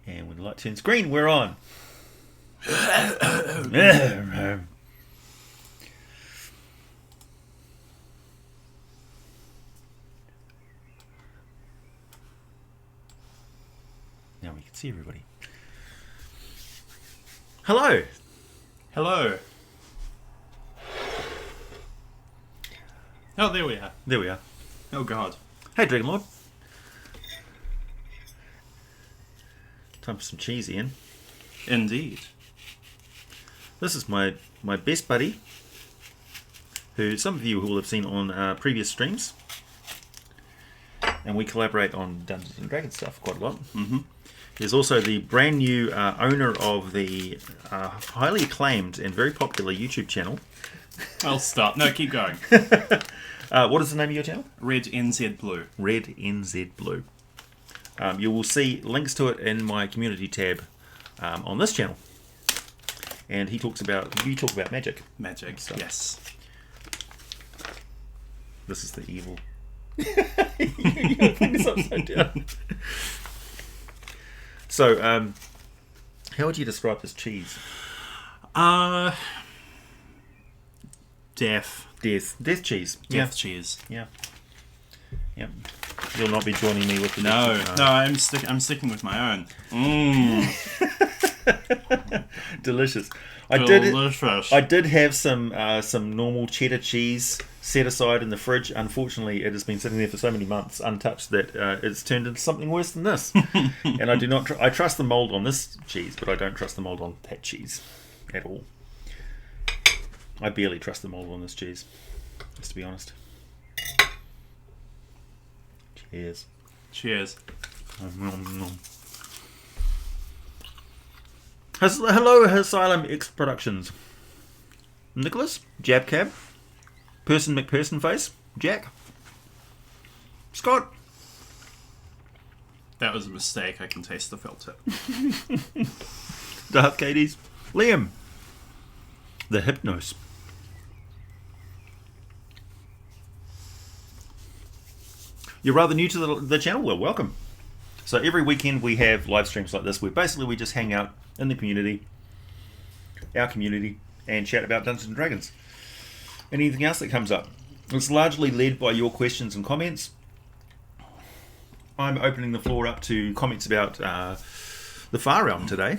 And when the light turns green, we're on. Now we can see everybody. Hello. Hello. Oh, there we are. There we are. Oh, God. Hey, Dragon Lord. Time for some cheese, Ian. Indeed. This is my best buddy, who some of you will have seen on previous streams. And we collaborate on Dungeons and Dragons stuff quite a lot. Mm-hmm. There's also the brand new owner of the highly acclaimed and very popular YouTube channel. I'll stop. No, keep going. What is the name of your channel? Red NZ Blue. Red NZ Blue. You will see links to it in my community tab on this channel. And you talk about magic. Magic, stuff. yes. This is the evil. You're putting this upside down. So, how would you describe this cheese? Death cheese. Death cheese. Yeah. Yep. You'll not be joining me with the No, I'm sticking with my own. Delicious. Delicious. I did have some normal cheddar cheese set aside in the fridge. Unfortunately, it has been sitting there for so many months untouched that it's turned into something worse than this. And I do not. I trust the mold on this cheese, but I don't trust the mold on that cheese at all. I barely trust the mold on this cheese, just to be honest. Cheers. Cheers. Hello, Asylum X Productions. Nicholas, Jabcab, Person McPerson Face, Jack, Scott. That was a mistake. I can taste the filter. Darth Katie's, Liam, the Hypnos. You're rather new to the channel? Well, welcome. So every weekend we have live streams like this where basically we just hang out in the community, our community, and chat about Dungeons and Dragons. And anything else that comes up. It's largely led by your questions and comments. I'm opening the floor up to comments about the Far Realm today,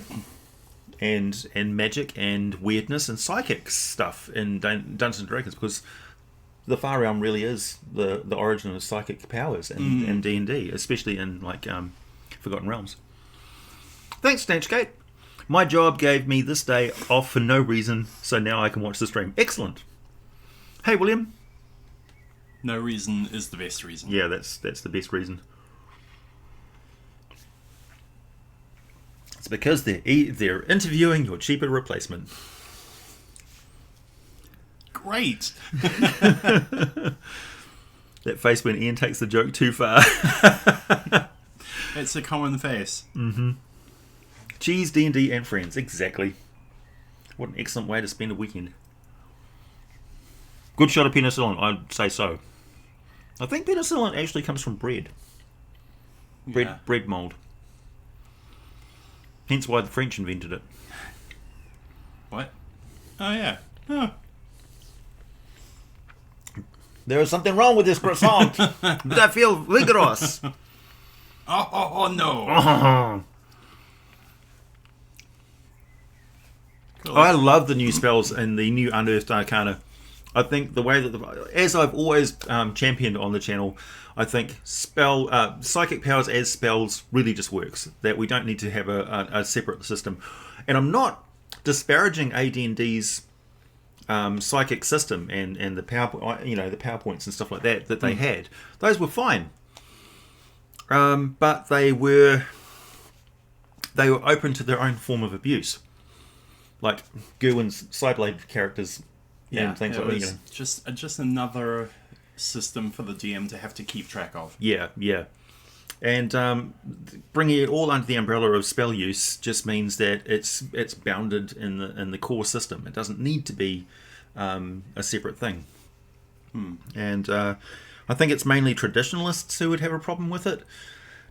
and magic and weirdness and psychic stuff in Dungeons and Dragons, because the Far Realm really is the origin of psychic powers in D&D, especially in like Forgotten Realms. Thanks, Snatchgate. My job gave me this day off for no reason, so now I can watch the stream. Excellent. Hey, William. No reason is the best reason. Yeah, that's the best reason. It's because they're interviewing your cheaper replacement. Great. That face when Ian takes the joke too far. It's a common face. Mm-hmm. Cheese, D&D, and friends. Exactly. What an excellent way to spend a weekend. Good shot of penicillin, I'd say so. I think penicillin actually comes from bread. Bread mould. Hence why the French invented it. What? Oh, yeah. Oh. There is something wrong with this croissant, but I feel vigorous. Oh no. Cool. I love the new spells and the new Unearthed Arcana. I think the way that, as I've always championed on the channel, I think psychic powers as spells really just works. That we don't need to have a separate system. And I'm not disparaging AD&D's psychic system and the power, the PowerPoints and stuff like that they had. Those were fine, but they were open to their own form of abuse, like Gerwin's Sideblade characters and things like that. Just another system for the DM to have to keep track of. Yeah. And bringing it all under the umbrella of spell use just means that it's bounded in the core system. It doesn't need to be a separate thing. And I think it's mainly traditionalists who would have a problem with it.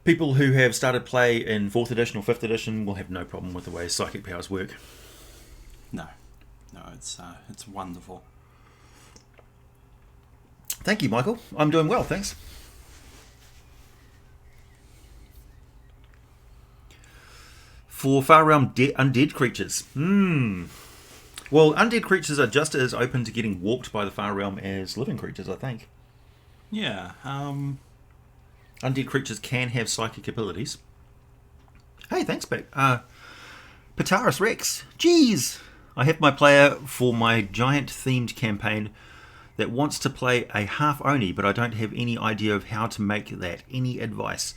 People who have started play in 4th edition or 5th edition will have no problem with the way psychic powers work. No, it's wonderful. Thank you, Michael. I'm doing well, thanks. For far realm undead creatures. Well, undead creatures are just as open to getting warped by the far realm as living creatures, I think. Yeah. Undead creatures can have psychic abilities. Hey, thanks, Beck. Pataris Rex. Jeez! I have my player for my giant-themed campaign that wants to play a half Oni, but I don't have any idea of how to make that. Any advice?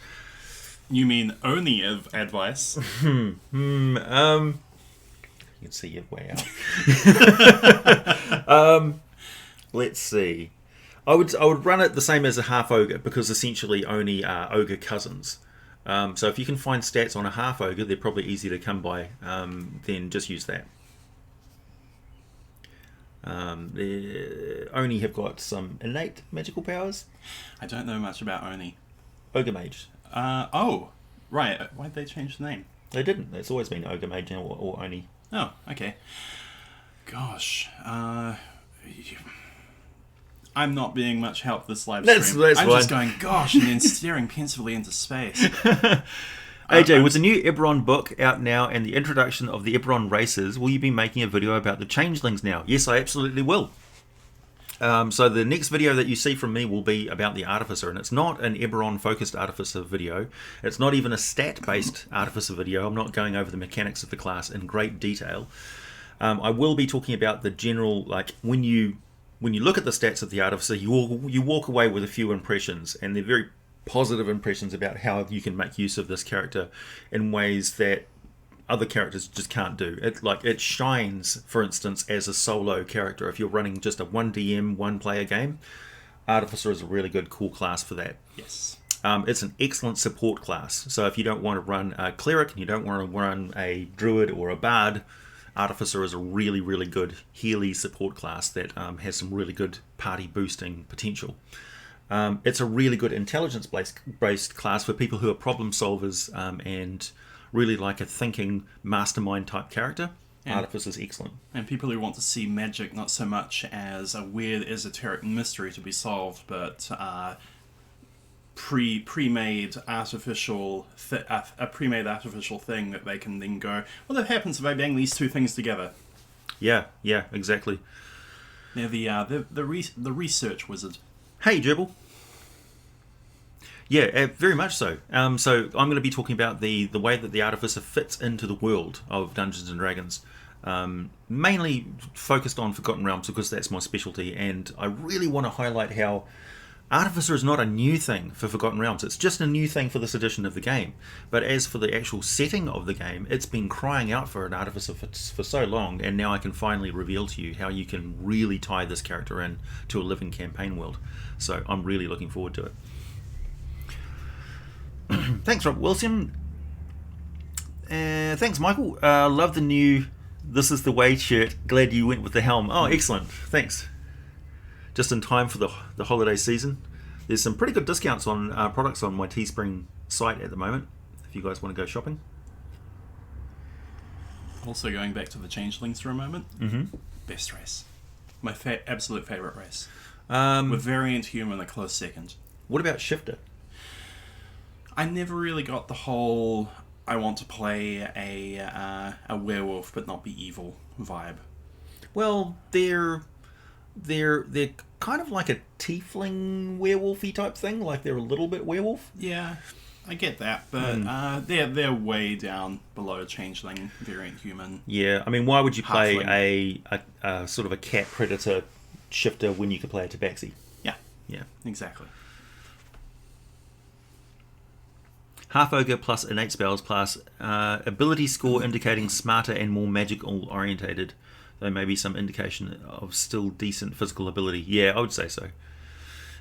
You mean Oni advice? You can see your way out. Let's see. I would run it the same as a half ogre, because essentially Oni are ogre cousins. So if you can find stats on a half ogre, they're probably easy to come by. Then just use that. Oni have got some innate magical powers. I don't know much about Oni. Ogre mage. Oh, right. Why'd they change the name? They didn't. It's always been ogre mage or Oni. Oh, okay. Gosh. I'm not being much help this live stream. That's I'm fine. just going, gosh, and then staring pensively into space. AJ, with the new Eberron book out now and the introduction of the Eberron races, will you be making a video about the changelings now? Yes, I absolutely will. So the next video that you see from me will be about the Artificer, and it's not an Eberron-focused Artificer video. It's not even a stat-based Artificer video. I'm not going over the mechanics of the class in great detail. I will be talking about the general, like, when you look at the stats of the Artificer, you walk away with a few impressions, and they're very positive impressions about how you can make use of this character in ways that other characters just can't do. It shines, for instance, as a solo character. If you're running just a 1DM, one-player game, Artificer is a really good, cool class for that. Yes. It's an excellent support class. So if you don't want to run a Cleric and you don't want to run a Druid or a Bard, Artificer is a really, really good Healy support class that has some really good party boosting potential. It's a really good intelligence-based class for people who are problem solvers and really like a thinking mastermind type character. Artificer is excellent. And people who want to see magic not so much as a weird esoteric mystery to be solved, but pre-made artificial a pre-made artificial thing that they can then go, well, that happens if I bang these two things together. Yeah, exactly. They're the research wizard. Hey, Gerbil. Yeah, very much so. So I'm going to be talking about the way that the Artificer fits into the world of Dungeons and Dragons. Mainly focused on Forgotten Realms because that's my specialty, and I really want to highlight how Artificer is not a new thing for Forgotten Realms. It's just a new thing for this edition of the game. But as for the actual setting of the game, it's been crying out for an Artificer for so long, and now I can finally reveal to you how you can really tie this character in to a living campaign world. So I'm really looking forward to it. Thanks, Rob Wilson. Thanks, Michael. Love the new "This is the Way" shirt. Glad you went with the helm. Oh, excellent. Thanks. Just in time for the holiday season. There's some pretty good discounts on products on my Teespring site at the moment, if you guys want to go shopping. Also, going back to the changelings for a moment. Mm-hmm. Best race. My absolute favourite race. With Variant Human a close second. What about Shifter? I never really got the whole I want to play a werewolf but not be evil vibe. Well, they're kind of like a tiefling werewolfy type thing, like they're a little bit werewolf. Yeah, I get that, but they're way down below changeling Variant Human. Yeah, I mean, why would you play Halfling. a sort of a cat predator shifter when you could play a tabaxi? Yeah, Exactly. half ogre plus innate spells plus ability score indicating smarter and more magical orientated, though maybe some indication of still decent physical ability. Yeah, I would say so.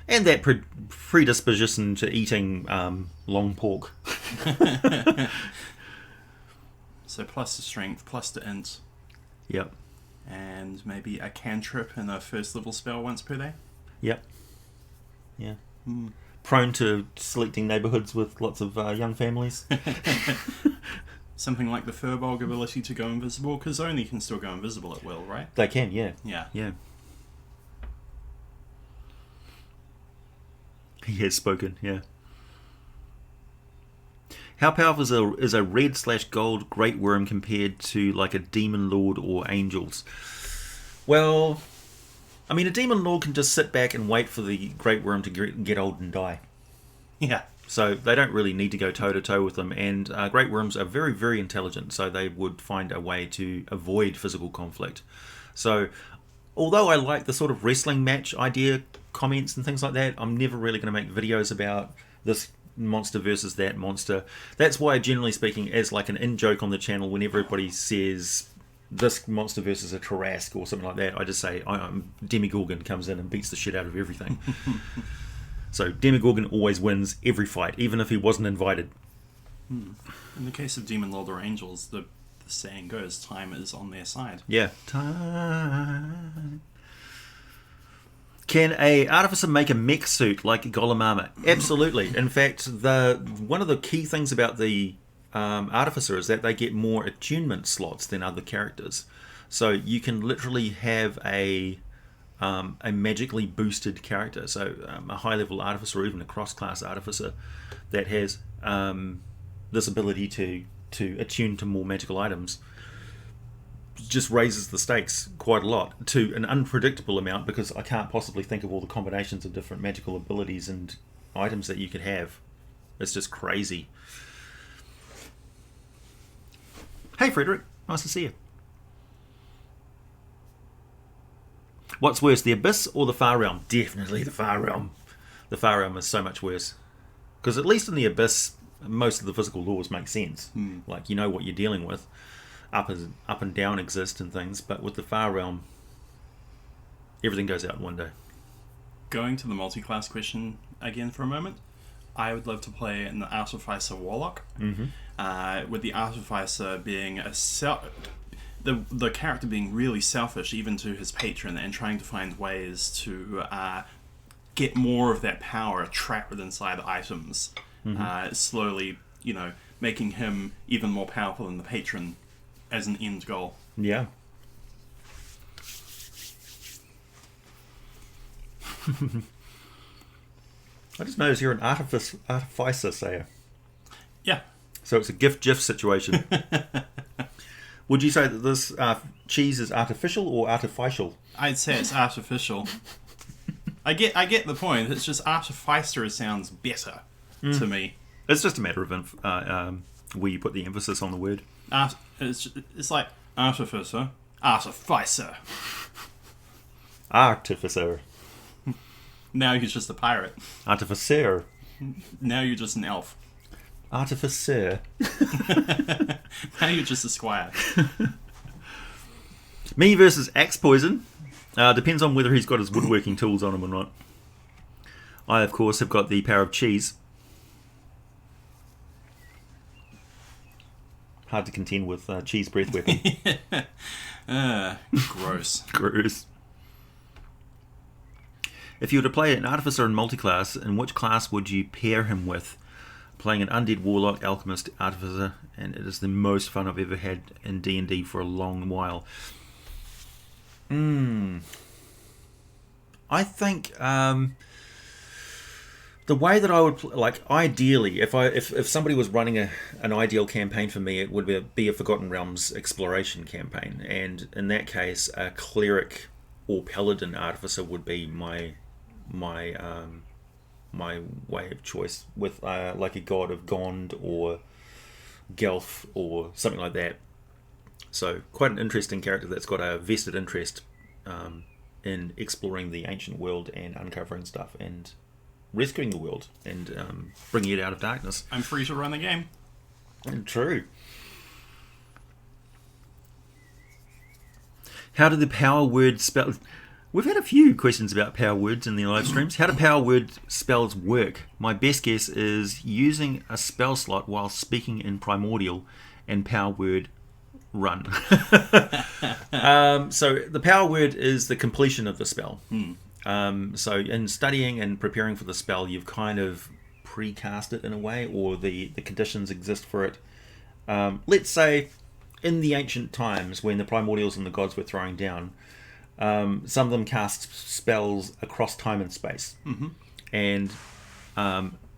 And that predisposition to eating long pork. So plus the strength, plus the int. Yep. And maybe a cantrip and a first level spell once per day. Yep. Yeah. prone to selecting neighbourhoods with lots of young families. Something like the Furbolg ability to go invisible, because Oni can still go invisible at will, right? They can, yeah. Yeah. Yeah. He has spoken, yeah. How powerful is a red/gold Great Worm compared to like a Demon Lord or Angels? Well, I mean, a Demon Lord can just sit back and wait for the Great Worm to get old and die. Yeah. So they don't really need to go toe-to-toe with them. And Great Worms are very, very intelligent, so they would find a way to avoid physical conflict. So although I like the sort of wrestling match idea, comments and things like that, I'm never really going to make videos about this monster versus that monster. That's why, generally speaking, as like an in-joke on the channel, when everybody says this monster versus a Tarrasque or something like that, I just say Demogorgon comes in and beats the shit out of everything. So Demogorgon always wins every fight, even if he wasn't invited. In the case of Demon Lord or Angels, the saying goes, time is on their side. Yeah. Time. Can a artificer make a mech suit like Golem armor? Absolutely. In fact, one of the key things about the artificer is that they get more attunement slots than other characters. So you can literally have a magically boosted character, so a high level artificer or even a cross class artificer that has this ability to attune to more magical items, just raises the stakes quite a lot to an unpredictable amount, because I can't possibly think of all the combinations of different magical abilities and items that you could have. It's just crazy. Hey Frederick, nice to see you. What's worse, the Abyss or the Far Realm? Definitely the Far Realm. The Far Realm is so much worse. Because at least in the Abyss, most of the physical laws make sense. Like, you know what you're dealing with. Up and down exist and things. But with the Far Realm, everything goes out the window. Going to the multi-class question again for a moment, I would love to play an Artificer Warlock. With the Artificer being the character being really selfish, even to his patron, and trying to find ways to get more of that power trapped inside items, slowly, making him even more powerful than the patron as an end goal. Yeah. I just noticed you're an artificer, Sayer. Yeah. So it's a gift-GIF situation. Would you say that this cheese is artificial or artificial? I'd say it's artificial. I get the point. It's just artificer sounds better to me. It's just a matter of where you put the emphasis on the word. It's like artificer, artificer. Artificer. Now you're just a pirate. Artificer. Now you're just an elf. Artificer. Now you're just a squire. Me versus Axe Poison. Depends on whether he's got his woodworking tools on him or not. I, of course, have got the power of cheese. Hard to contend with cheese breath weapon. Gross. Gross. If you were to play an artificer in multiclass, in which class would you pair him with? Playing an undead warlock, alchemist, artificer, and it is the most fun I've ever had in D&D for a long while. I think the way that I would ideally, if somebody was running an ideal campaign for me, it would be a Forgotten Realms exploration campaign, and in that case, a cleric or paladin artificer would be my way of choice, with like a god of Gond or Gelf or something like that. So quite an interesting character that's got a vested interest in exploring the ancient world and uncovering stuff and rescuing the world and bringing it out of darkness. I'm free to run the game. True. How did the power word spell... We've had a few questions about power words in the live streams. How do power word spells work? My best guess is using a spell slot while speaking in Primordial and power word run. So the power word is the completion of the spell. So in studying and preparing for the spell, you've kind of precast it in a way, or the conditions exist for it. Let's say in the ancient times when the primordials and the gods were throwing down, some of them cast spells across time and space. Mm-hmm. And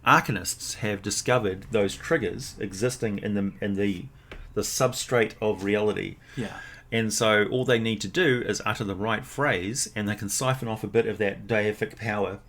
arcanists have discovered those triggers existing in the substrate of reality. Yeah. And so all they need to do is utter the right phrase, and they can siphon off a bit of that deific power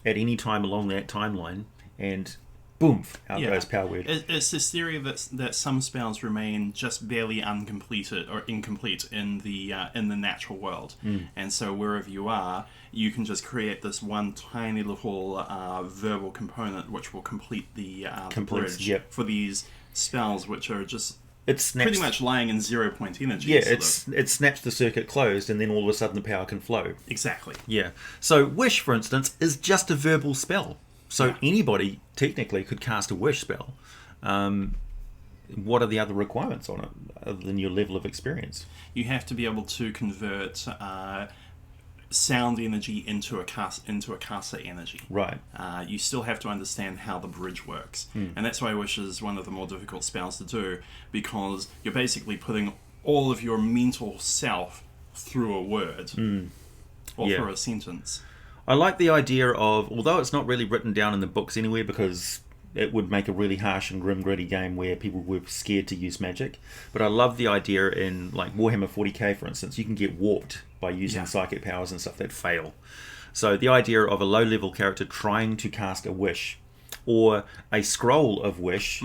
at any time along that timeline, and boom, out goes power word. It's this theory that some spells remain just barely uncompleted or incomplete in the natural world, and so wherever you are, you can just create this one tiny little verbal component which will complete the bridge for these spells, which are just pretty much lying in 0 point energy. Yeah, it snaps the circuit closed, and then all of a sudden the power can flow. Exactly. Yeah. So Wish, for instance, is just a verbal spell. So anybody technically could cast a Wish spell. What are the other requirements on it other than your level of experience? You have to be able to convert sound energy into a caster energy. Right. You still have to understand how the bridge works. And that's why Wish is one of the more difficult spells to do, because you're basically putting all of your mental self through a word or through a sentence. I like the idea of, although it's not really written down in the books anywhere because it would make a really harsh and grim gritty game where people were scared to use magic, but I love the idea in like Warhammer 40k, for instance, you can get warped by using psychic powers and stuff that fail. So the idea of a low level character trying to cast a wish, or a scroll of wish,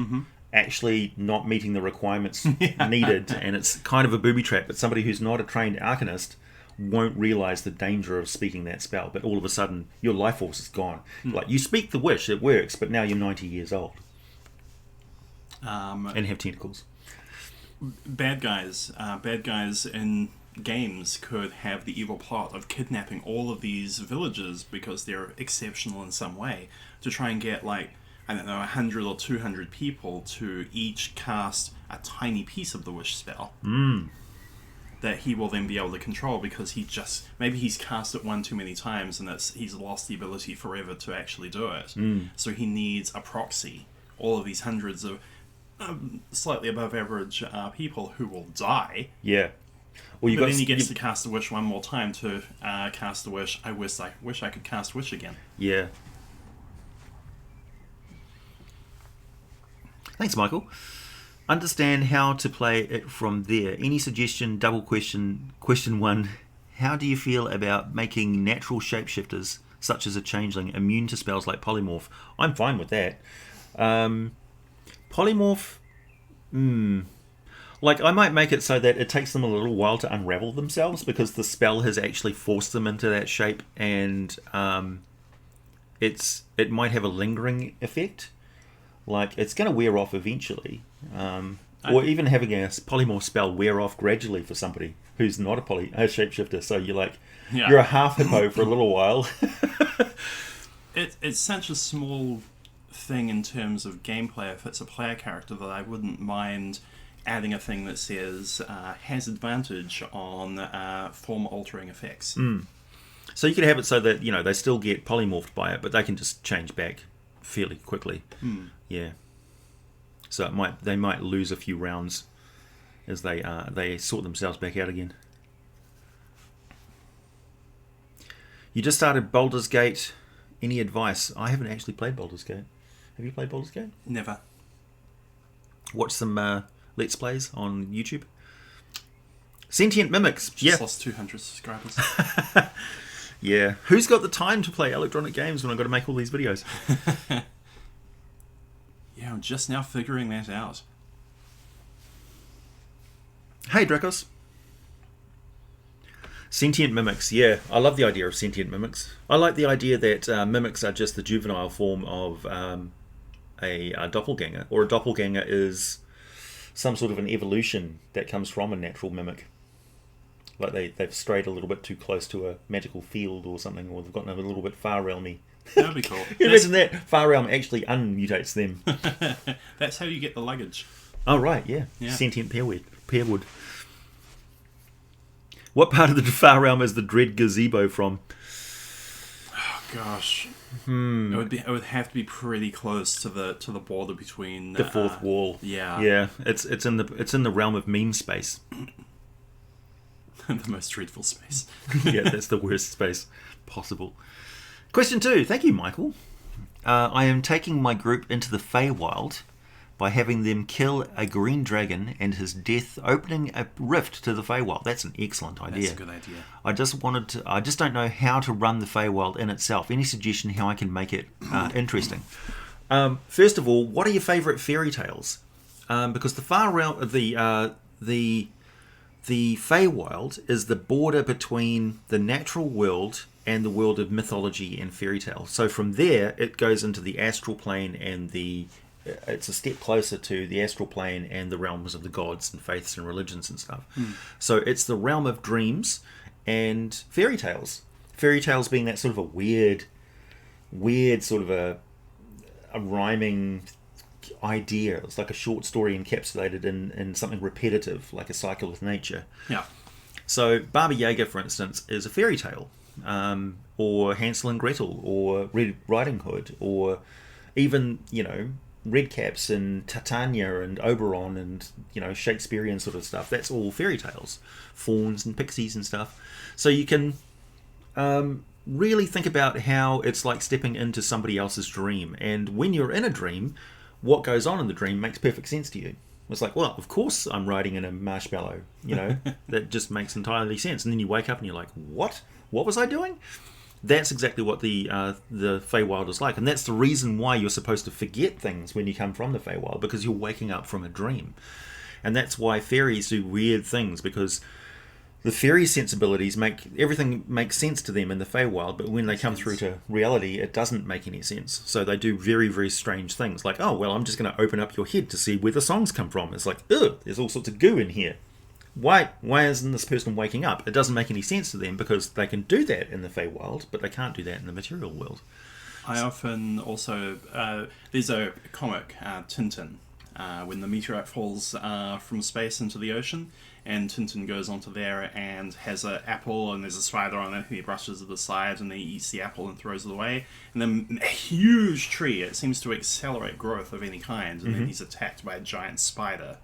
actually not meeting the requirements needed, and it's kind of a booby trap, but somebody who's not a trained arcanist won't realize the danger of speaking that spell, but all of a sudden your life force is gone. Like, you speak the wish, it works, but now you're 90 years old and have tentacles. Bad guys in games could have the evil plot of kidnapping all of these villagers because they're exceptional in some way, to try and get, like, I don't know, 100 or 200 people to each cast a tiny piece of the wish spell. That he will then be able to control, because maybe he's cast it one too many times and he's lost the ability forever to actually do it. So he needs a proxy. All of these hundreds of slightly above average people who will die. Yeah. Well, then he gets to cast the wish one more time to cast the wish. I wish I could cast wish again. Yeah. Thanks, Michael. Understand how to play it from there. Any suggestion? Double question. Question 1. How do you feel about making natural shapeshifters, such as a changeling, immune to spells like polymorph? I'm fine with that. Polymorph... Like, I might make it so that it takes them a little while to unravel themselves, because the spell has actually forced them into that shape, and it might have a lingering effect. Like, it's going to wear off eventually. Or even having a polymorph spell wear off gradually for somebody who's not a shapeshifter. So you're like, you're a half hippo for a little while. It's such a small thing in terms of gameplay if it's a player character that I wouldn't mind adding a thing that says has advantage on form altering effects. So you could have it so that, they still get polymorphed by it, but they can just change back fairly quickly. Yeah. So they might lose a few rounds as they sort themselves back out again. You just started Baldur's Gate. Any advice? I haven't actually played Baldur's Gate. Have you played Baldur's Gate? Never. Watch some Let's Plays on YouTube. Sentient Mimics. Just lost 200 subscribers. Yeah. Who's got the time to play electronic games when I've got to make all these videos? Yeah, I'm just now figuring that out. Hey, Dracos. Sentient mimics. Yeah, I love the idea of sentient mimics. I like the idea that mimics are just the juvenile form of a doppelganger, or a doppelganger is some sort of an evolution that comes from a natural mimic. Like they've strayed a little bit too close to a magical field or something, or they've gotten a little bit far realmy. That would be cool. You imagine that Far Realm actually unmutates them. That's how you get the luggage. Oh, right, yeah. Sentient pearwood. What part of the Far Realm is the Dread Gazebo from? Gosh, it would have to be pretty close to the border between The fourth wall. Yeah, Yeah. It's in the realm of meme space. the most dreadful space. Yeah, that's the worst space possible. Question 2. Thank you, Michael. I am taking my group into the Feywild by having them kill a green dragon and his death opening a rift to the Feywild. That's an excellent idea. That's a good idea. I just don't know how to run the Feywild in itself. Any suggestion how I can make it interesting? First of all, what are your favourite fairy tales? Because the far realm of the Feywild is the border between the natural world and the world of mythology and fairy tale. So from there, it goes into the astral plane, and it's a step closer to the astral plane and the realms of the gods and faiths and religions and stuff. So it's the realm of dreams and fairy tales. Fairy tales being that sort of a weird sort of a rhyming idea. It's like a short story encapsulated in something repetitive, like a cycle of nature. Yeah. So Baba Yaga, for instance, is a fairy tale, or Hansel and Gretel, or Red Riding Hood, or even Redcaps and Titania and Oberon and Shakespearean sort of stuff. That's all fairy tales, fauns and pixies and stuff. So you can really think about how it's like stepping into somebody else's dream, and when you're in a dream, what goes on in the dream makes perfect sense to you. It's like, well, of course I'm riding in a marshmallow, that just makes entirely sense. And then you wake up and you're like, what was I doing? That's exactly what the Feywild is like, and that's the reason why you're supposed to forget things when you come from the Feywild, because you're waking up from a dream. And that's why fairies do weird things, because the fairy sensibilities make everything make sense to them in the Feywild, but when they come through to reality, it doesn't make any sense. So they do very, very strange things, like, oh, well, I'm just going to open up your head to see where the songs come from. It's like, ugh, there's all sorts of goo in here. Why isn't this person waking up? It doesn't make any sense to them, because they can do that in the Feywild, but they can't do that in the material world. I often also... there's a comic, Tintin, when the meteorite falls from space into the ocean, and Tintin goes onto there and has an apple, and there's a spider on it, and he brushes it aside, and then he eats the apple and throws it away. And then a huge tree, it seems to accelerate growth of any kind, and then he's attacked by a giant spider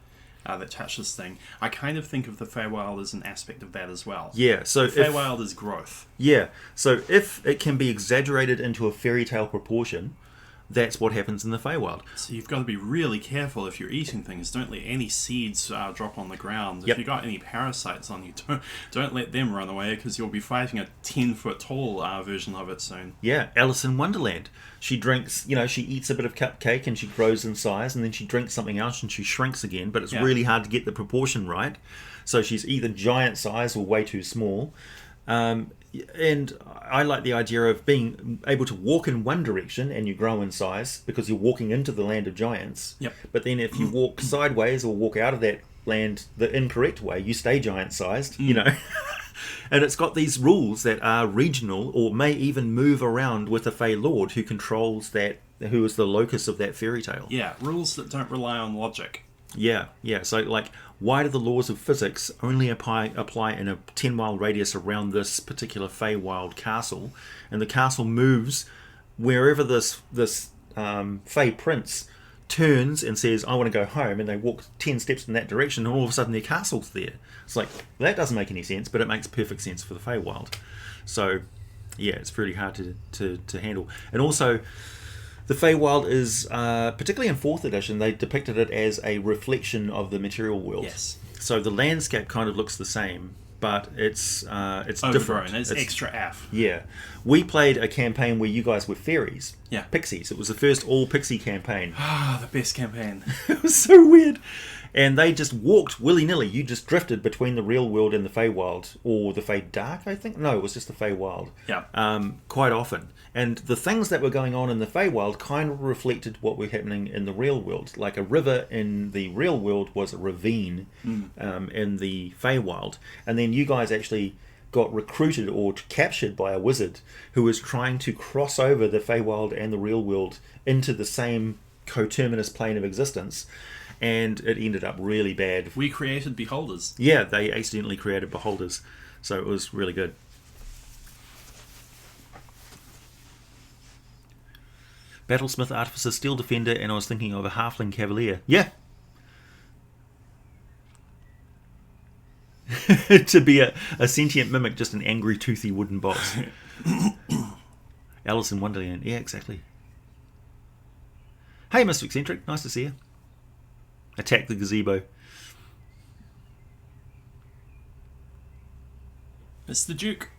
that touches thing. I kind of think of the Feywild as an aspect of that as well. Yeah, so the Feywild is growth. Yeah, so if it can be exaggerated into a fairy tale proportion, that's what happens in the Feywild. So you've got to be really careful if you're eating things. Don't let any seeds drop on the ground. Yep. If you've got any parasites on you, don't let them run away, because you'll be fighting a 10-foot tall version of it soon. Yeah, Alice in Wonderland. She drinks, she eats a bit of cupcake and she grows in size, and then she drinks something else and she shrinks again, but it's really hard to get the proportion right. So she's either giant size or way too small. And I like the idea of being able to walk in one direction and you grow in size because you're walking into the land of giants. Yep. But then if you walk sideways or walk out of that land the incorrect way, you stay giant-sized, And it's got these rules that are regional, or may even move around with a Fey Lord who controls that, who is the locus of that fairy tale. Yeah, rules that don't rely on logic. Yeah. So, like, why do the laws of physics only apply in a 10-mile radius around this particular Feywild castle? And the castle moves wherever this Fey prince turns and says, I want to go home, and they walk 10 steps in that direction, and all of a sudden their castle's there. It's like, that doesn't make any sense, but it makes perfect sense for the Feywild. So, yeah, it's pretty hard to handle. And also, the Feywild is, particularly in 4th edition, they depicted it as a reflection of the material world. Yes. So the landscape kind of looks the same, but it's overgrown. different. It's extra F. Yeah. We played a campaign where you guys were fairies. Yeah. Pixies. It was the first all-pixie campaign. Ah, the best campaign. It was so weird. And they just walked willy-nilly. You just drifted between the real world and the Feywild. Or the Feydark, I think? No, it was just the Feywild. Yeah. Quite often. And the things that were going on in the Feywild kind of reflected what were happening in the real world. Like a river in the real world was a ravine in the Feywild. And then you guys actually got recruited or captured by a wizard who was trying to cross over the Feywild and the real world into the same coterminous plane of existence. And it ended up really bad. We created beholders. Yeah, they accidentally created beholders. So it was really good. Battlesmith, Artificer, Steel Defender, and I was thinking of a Halfling Cavalier. Yeah. To be a sentient mimic, just an angry, toothy wooden box. Alice in Wonderland. Yeah, exactly. Hey, Mr. Eccentric. Nice to see you. Attack the gazebo. It's the Duke.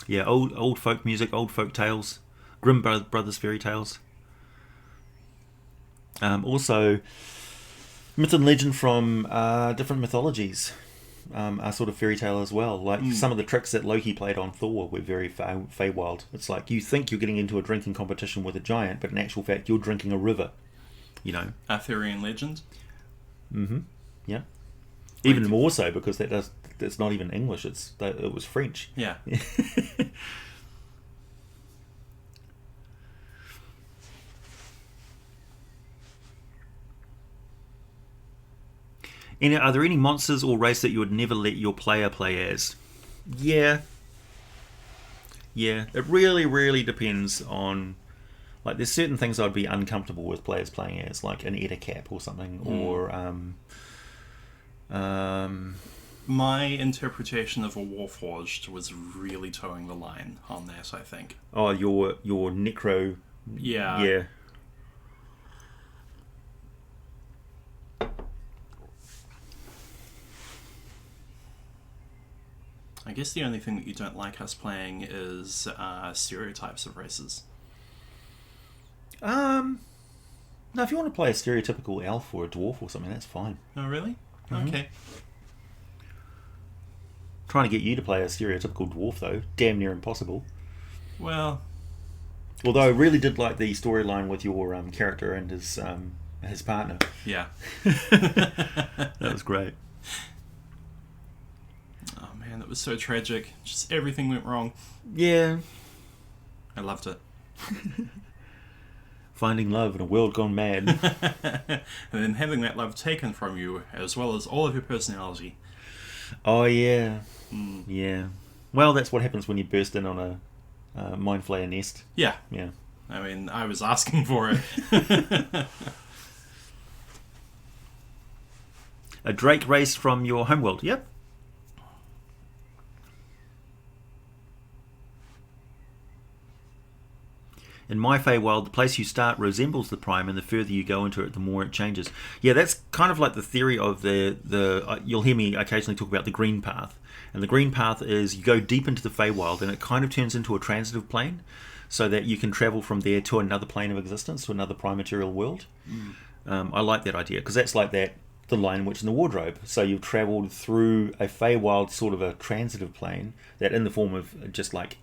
Yeah, old folk music, old folk tales. Grimm Brothers fairy tales. Also, myth and legend from different mythologies are sort of fairy tale as well. Like some of the tricks that Loki played on Thor were very Feywild. It's like you think you're getting into a drinking competition with a giant, but in actual fact you're drinking a river. You know, Arthurian legend. Mm-hmm. Yeah. Even more so because that's not even English. It was French. Yeah. Are there any monsters or race that you would never let your player play as? Yeah. Yeah. It really, really depends on... Like, there's certain things I'd be uncomfortable with players playing as, like an Ettercap or something, or... My interpretation of a Warforged was really towing the line on that, I think. Oh, your Necro... Yeah. Yeah. I guess the only thing that you don't like us playing is stereotypes of races. No, if you want to play a stereotypical elf or a dwarf or something, that's fine. Oh, really? Mm-hmm. Okay. Trying to get you to play a stereotypical dwarf, though, damn near impossible. Well... Although I really did like the storyline with your character and his partner. Yeah. That was great. Oh man, that was so tragic. Just everything went wrong. Yeah. I loved it. Finding love in a world gone mad. And then having that love taken from you, as well as all of your personality. Oh, yeah. Yeah. Well, that's what happens when you burst in on a Mind Flayer nest. Yeah. Yeah. I mean, I was asking for it. A Drake race from your homeworld. Yep. In my Feywild, the place you start resembles the Prime, and the further you go into it, the more it changes. Yeah, that's kind of like the theory of the you'll hear me occasionally talk about the green path. And the green path is you go deep into the Feywild, and it kind of turns into a transitive plane, so that you can travel from there to another plane of existence, to another prime material world. I like that idea, because that's like the Lion Witch in the Wardrobe. So you've travelled through a Feywild sort of a transitive plane, that in the form of just like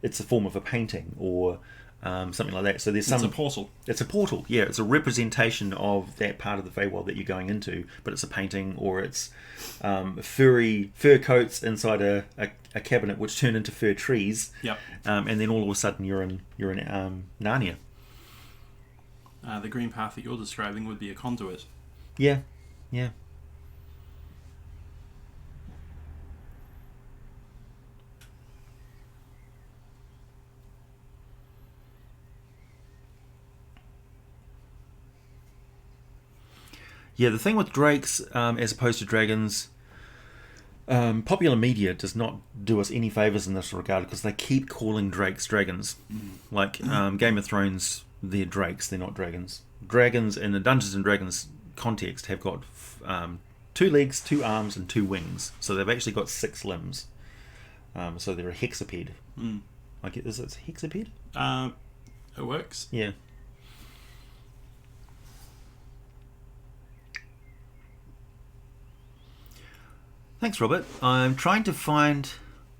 it's a form of a painting or something like that. So there's It's a portal. It's a portal, yeah. It's a representation of that part of the Feywild that you're going into, but it's a painting, or it's fur coats inside a cabinet which turn into fir trees. Yep. And then all of a sudden you're in Narnia. The green path that you're describing would be a conduit. Yeah, yeah. Yeah, the thing with drakes, as opposed to dragons, popular media does not do us any favours in this regard, because they keep calling drakes dragons. Like Game of Thrones, they're drakes, they're not dragons. Dragons in the Dungeons and Dragons context have got 2 legs, 2 arms, and 2 wings. So they've actually got 6 limbs. So they're a hexaped. Like, is it a hexaped? It works. Yeah. Thanks, Robert. I'm trying to find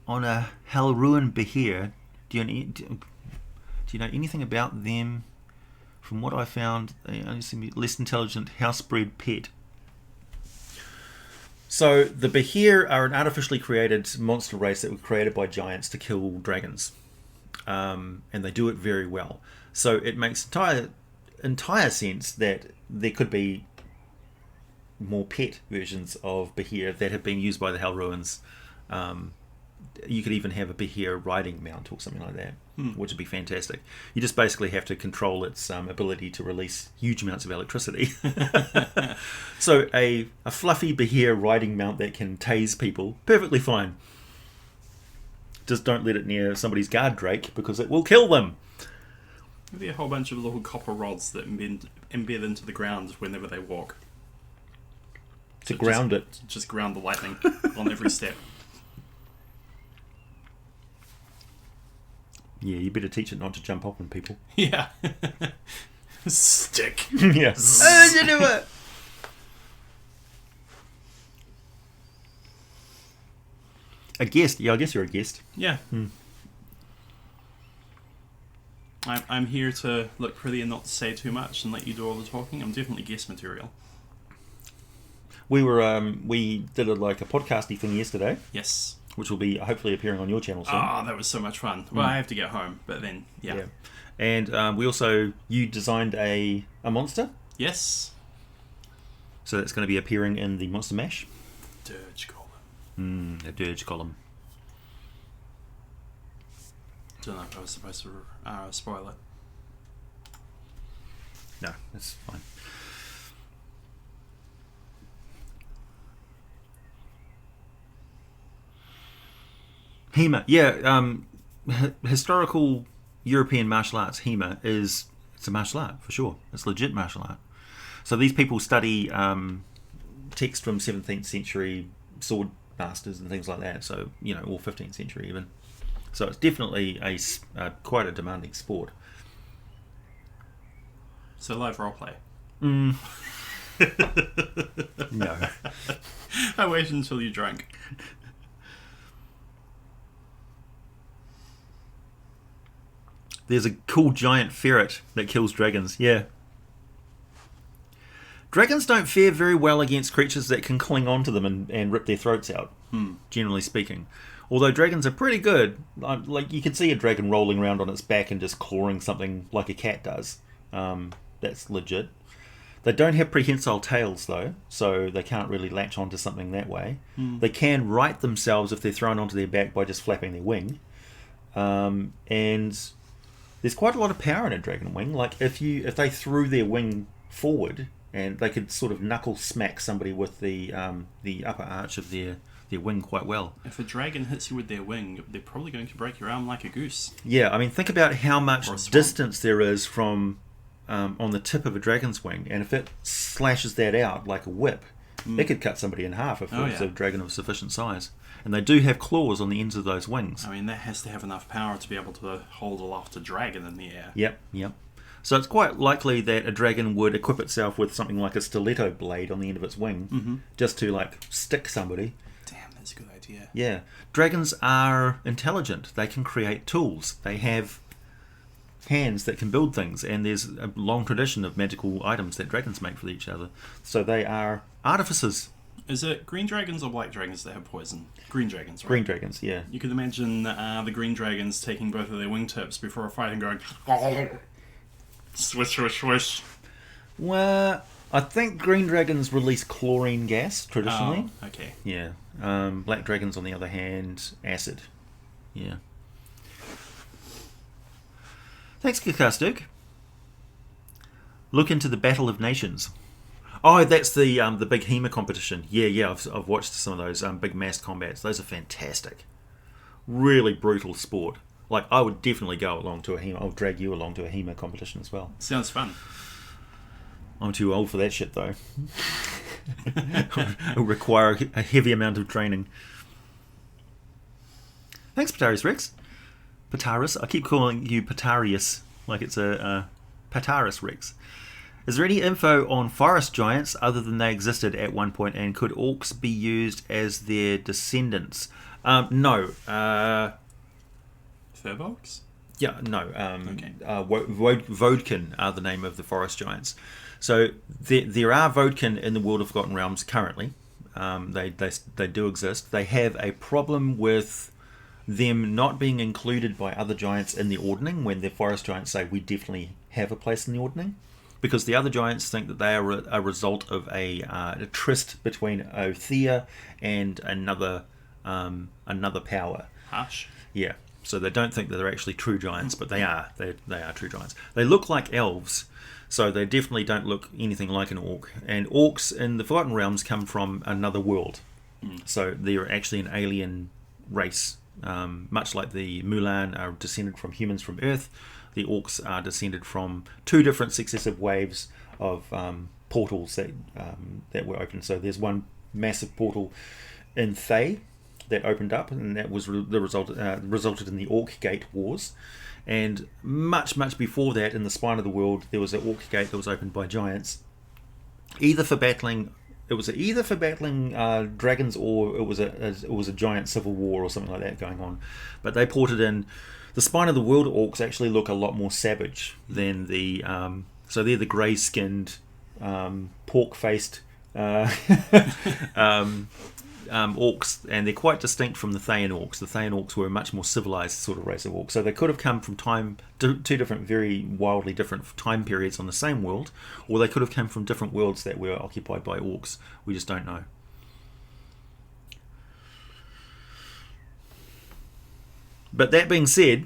on a Halruan Behir. Do you know anything about them? From what I found, they only seem to be less intelligent housebred pet. So the Behir are an artificially created monster race that were created by giants to kill dragons, and they do it very well. So it makes entire sense that there could be more pet versions of Behir that have been used by the Hell Ruins. You could even have a Behir riding mount or something like that, which would be fantastic. You just basically have to control its ability to release huge amounts of electricity. So a fluffy Behir riding mount that can tase people, perfectly fine. Just don't let it near somebody's guard drake because it will kill them. Maybe a whole bunch of little copper rods that embed into the ground whenever they walk. To ground it. Just ground the lightning on every step. Yeah, you better teach it not to jump up on people. Yeah. Stick. Yeah. Oh, you do it! A guest. Yeah, I guess you're a guest. Yeah. I'm here to look pretty and not to say too much and let you do all the talking. I'm definitely guest material. We did a podcasty thing yesterday, Yes. which will be hopefully appearing on your channel soon. Oh, that was so much fun. Well, I have to get home, but then, yeah. And you designed a monster, Yes. so that's going to be appearing in the Monster Mash. Dirge column. A dirge column. Don't know if I was supposed to spoil it. No, that's fine. HEMA, yeah. Historical European martial arts, HEMA, it's a martial art, for sure. It's legit martial art. So these people study text from 17th century sword masters and things like that. So, or 15th century even. So it's definitely quite a demanding sport. So live roleplay. No. I waited until you drank. There's a cool giant ferret that kills dragons. Yeah. Dragons don't fare very well against creatures that can cling onto them and rip their throats out, generally speaking. Although dragons are pretty good. Like, you can see a dragon rolling around on its back and just clawing something like a cat does. That's legit. They don't have prehensile tails, though, so they can't really latch onto something that way. They can right themselves if they're thrown onto their back by just flapping their wing. And there's quite a lot of power in a dragon wing. Like, if they threw their wing forward, and they could sort of knuckle smack somebody with the upper arch of their wing quite well. If a dragon hits you with their wing, they're probably going to break your arm like a goose. Yeah, I mean, think about how much distance there is from on the tip of a dragon's wing, and if it slashes that out like a whip, it could cut somebody in half if it was a dragon of sufficient size. And they do have claws on the ends of those wings. I mean, that has to have enough power to be able to hold aloft a dragon in the air. Yep. So it's quite likely that a dragon would equip itself with something like a stiletto blade on the end of its wing, just to stick somebody. Damn, that's a good idea. Yeah. Dragons are intelligent. They can create tools. They have hands that can build things, and there's a long tradition of magical items that dragons make for each other. So they are artificers. Is it green dragons or black dragons that have poison? Green dragons, right? Green dragons, yeah. You could imagine the green dragons taking both of their wingtips before a fight and going... Swish, swish, swish. Well, I think green dragons release chlorine gas, traditionally. Oh, okay. Yeah. Black dragons, on the other hand, acid. Yeah. Thanks, Kakastuk. Look into the Battle of Nations. Oh, that's the big HEMA competition. Yeah. I've watched some of those big massed combats. Those are fantastic. Really brutal sport. Like, I would definitely go along to a HEMA. I'll drag you along to a HEMA competition as well. Sounds fun. I'm too old for that shit, though. It'll require a heavy amount of training. Thanks, Patarius Rex. Pataris. I keep calling you Patarius, like it's a Pataris Rex. Is there any info on forest giants other than they existed at one point, and could orcs be used as their descendants? No. Furbolgs? Yeah, no. Okay. Vodkin are the name of the forest giants. So there are Vodkin in the World of Forgotten Realms currently. They do exist. They have a problem with them not being included by other giants in the Ordning when the forest giants say we definitely have a place in the Ordning. because the other giants think that they are a result of a tryst between Othea and another power. Harsh. Yeah, so they don't think that they're actually true giants, but they are. They are true giants. They look like elves, so they definitely don't look anything like an orc. And orcs in the Forgotten Realms come from another world, so they're actually an alien race. Much like the Mulan are descended from humans from Earth, the orcs are descended from two different successive waves of portals that were opened. So there's one massive portal in Thay that opened up, and that was resulted in the Orc Gate Wars. And much before that, in the spine of the world, there was an Orc Gate that was opened by giants, either for battling dragons, or it was a giant civil war or something like that going on. But they ported in. The spine of the world orcs actually look a lot more savage than the. So they're the grey-skinned, pork-faced orcs, and they're quite distinct from the Thayan orcs. The Thayan orcs were a much more civilized sort of race of orcs. So they could have come from two different, very wildly different time periods on the same world, or they could have come from different worlds that were occupied by orcs. We just don't know. But that being said,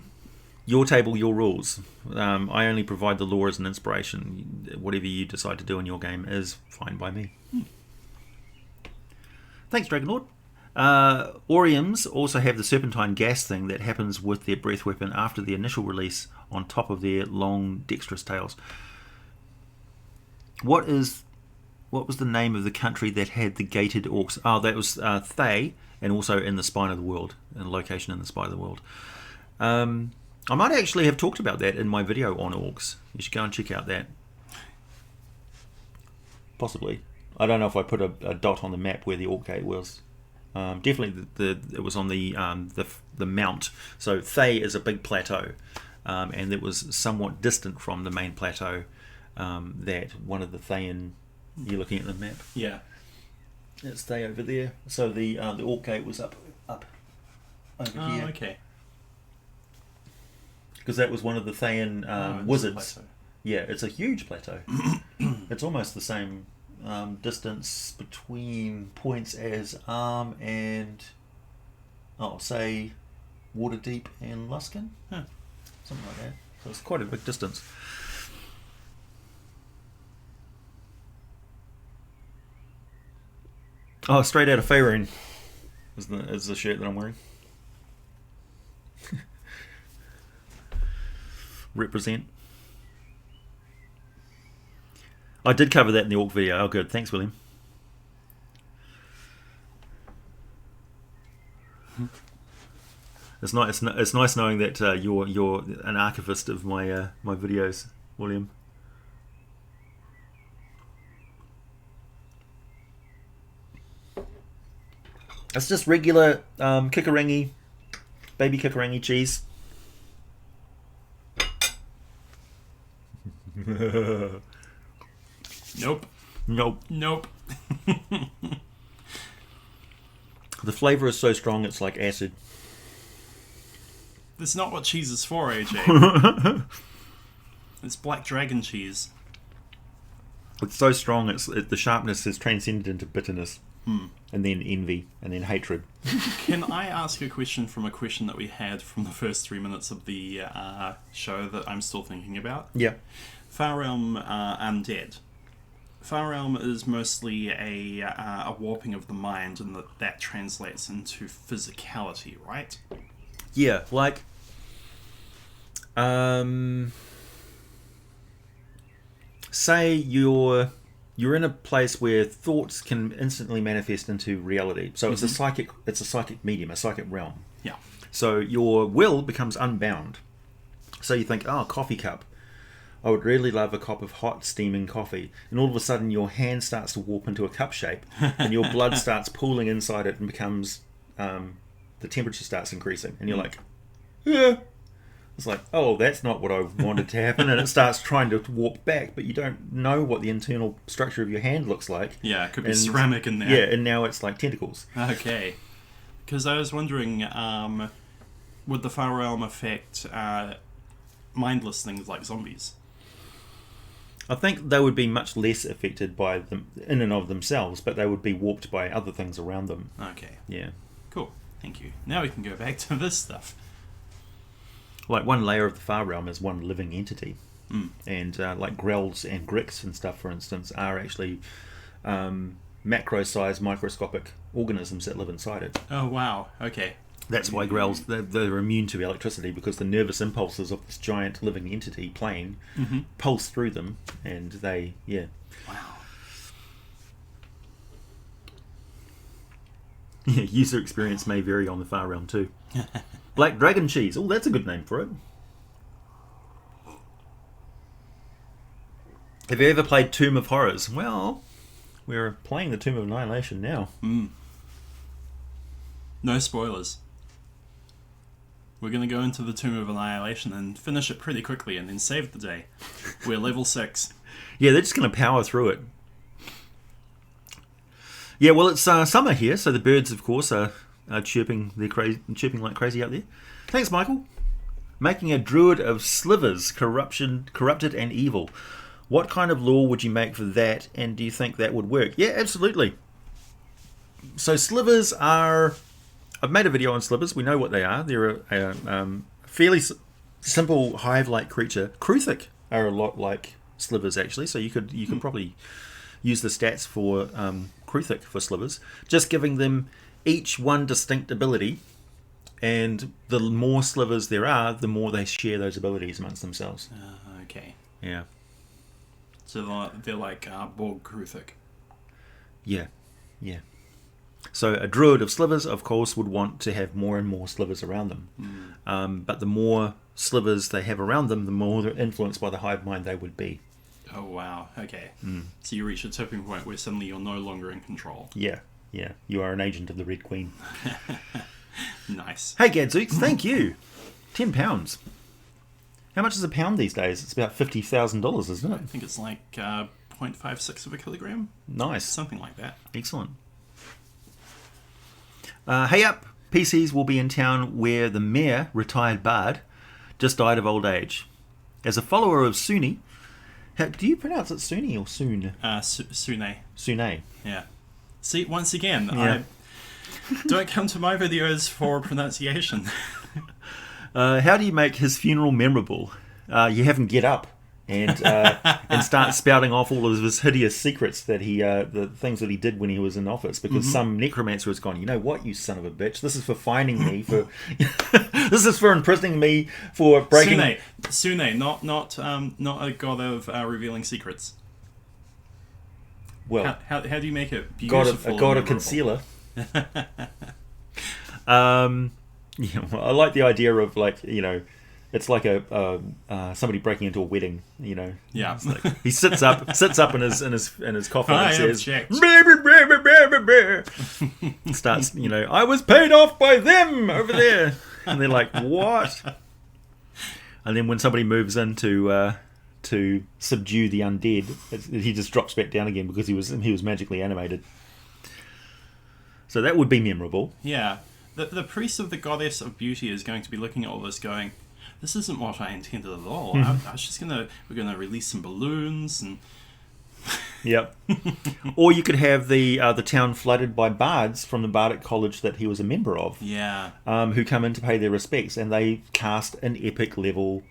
your table, your rules. I only provide the lore as an inspiration. Whatever you decide to do in your game is fine by me. Thanks, Dragonlord. Oriums also have the serpentine gas thing that happens with their breath weapon after the initial release on top of their long, dexterous tails. What was the name of the country that had the gated orcs? Oh, that was Thay, and also in the spine of the world, in a location in the spine of the world. I might actually have talked about that in my video on orcs. You should go and check out that. Possibly. I don't know if I put a dot on the map where the Orc Gate was. Definitely, it was on the mount. So Thay is a big plateau, and it was somewhat distant from the main plateau. That one of the Thayan. You're looking at the map. Yeah. It's Thay over there. So the Orc Gate was up over here. Oh, okay. Because that was one of the Thayan wizards. Yeah, it's a huge plateau. It's almost the same distance between points as Arm and, I'll say, Waterdeep and Luskan. Huh. Something like that. So it's quite a big distance. Oh, straight out of Faerun is the shirt that I'm wearing. Represent. I did cover that in the Orc video. Oh, good. Thanks, William. It's nice. It's nice knowing that you're an archivist of my my videos, William. It's just regular kikarangi, baby kikarangi cheese. Nope. The flavour is so strong it's like acid. That's not what cheese is for, AJ. It's black dragon cheese. It's so strong the sharpness is transcended into bitterness. And then envy, and then hatred. Can I ask a question from a question that we had from the first 3 minutes of the show that I'm still thinking about? Yeah. Far Realm Undead. Far Realm is mostly a warping of the mind, and that translates into physicality, right? Yeah, like... say you're in a place where thoughts can instantly manifest into reality. So it's a psychic medium, a psychic realm. Yeah. So your will becomes unbound. So you think, oh, coffee cup. I would really love a cup of hot steaming coffee. And all of a sudden your hand starts to warp into a cup shape and your blood starts pooling inside it and becomes, the temperature starts increasing. And you're like, yeah. It's like, oh, that's not what I wanted to happen. And it starts trying to warp back, but you don't know what the internal structure of your hand looks like. Yeah, it could be ceramic in there. Yeah, and now it's like tentacles. Okay. Because I was wondering, would the Far Realm affect mindless things like zombies? I think they would be much less affected by them in and of themselves, but they would be warped by other things around them. Okay. Yeah. Cool. Thank you. Now we can go back to this stuff. Like one layer of the far realm is one living entity. Mm. And like grells and gricks and stuff, for instance, are actually macro-sized microscopic organisms that live inside it. Oh, wow. Okay. That's why grells, they're immune to electricity, because the nervous impulses of this giant living entity plane pulse through them, and they, yeah. Wow. Yeah, user experience may vary on the far realm too. Black dragon cheese. Oh, that's a good name for it. Have you ever played Tomb of Horrors? Well, we're playing the Tomb of Annihilation now. Mm. No spoilers. We're going to go into the Tomb of Annihilation and finish it pretty quickly and then save the day. We're level 6. Yeah, they're just going to power through it. Yeah, well, it's summer here, so the birds, of course, are chirping. They're chirping like crazy out there. Thanks, Michael. Making a druid of slivers, corrupted and evil. What kind of lore would you make for that, and do you think that would work? Yeah, absolutely. So slivers are... I've made a video on slivers. We know what they are. They're a fairly simple hive-like creature. Kruthic are a lot like slivers, actually, so you could probably use the stats for Kruthic for slivers, just giving them each one distinct ability, and the more slivers there are, the more they share those abilities amongst themselves. Okay. Yeah. So they're like Borg Kruthic. Yeah. Yeah. So a druid of slivers, of course, would want to have more and more slivers around them. But the more slivers they have around them, the more they're influenced by the hive mind they would be. Oh, wow. Okay. So you reach a tipping point where suddenly you're no longer in control. Yeah. Yeah. You are an agent of the Red Queen. Nice. Hey, Gadzooks, thank you. £10. How much is a pound these days? It's about $50,000, isn't it? I think it's like 0.56 of a kilogram. Nice. Something like that. Excellent. Hey up, PCs will be in town where the mayor, retired bard, just died of old age. As a follower of Sunni, do you pronounce it Sunni or Soon? Sune. Sune. Yeah. See, once again, Yeah. don't come to my videos for pronunciation. How do you make his funeral memorable? You have him get up and start spouting off all of his hideous secrets that the things that he did when he was in office, because some necromancer has gone, you know what, you son of a bitch, this is for finding me for this is for imprisoning me for breaking Sune, not a god of revealing secrets. Well, how do you make it beautiful? A god of concealer. Yeah, well, I like the idea of, like, you know, it's like a somebody breaking into a wedding, you know. Yeah. It's like he sits up in his coffin and says, starts, you know, I was paid off by them over there, and they're like, what? And then when somebody moves in to subdue the undead, he just drops back down again because he was magically animated. So that would be memorable. Yeah. The priest of the goddess of beauty is going to be looking at all this going, this isn't what I intended at all. I was just we're gonna release some balloons and Yep. Or you could have the town flooded by bards from the bardic college that he was a member of. Yeah. Who come in to pay their respects, and they cast an epic level,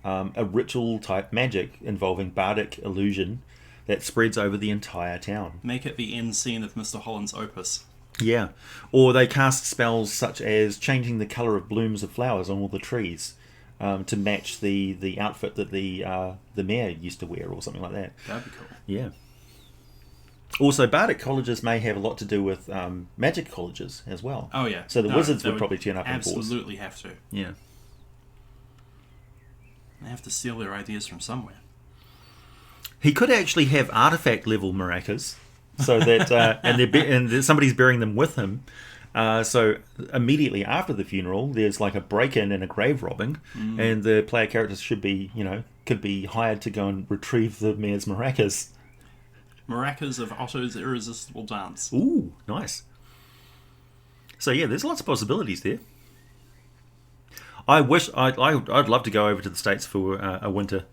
a ritual type magic involving bardic illusion that spreads over the entire town. Make it the end scene of Mr. Holland's opus. Yeah. Or they cast spells such as changing the colour of blooms of flowers on all the trees to match the outfit that the mayor used to wear, or something like that. That'd be cool. Yeah. Also, bardic colleges may have a lot to do with magic colleges as well. Oh, yeah. So the wizards would probably turn up in force. Absolutely have to. Yeah. They have to steal their ideas from somewhere. He could actually have artifact level maracas, so that and somebody's burying them with him. So immediately after the funeral, there's like a break-in and a grave robbing, and the player characters could be hired to go and retrieve the mayor's maracas. Maracas of Otto's irresistible dance. Ooh, nice. So yeah, there's lots of possibilities there. I'd love to go over to the States for a winter.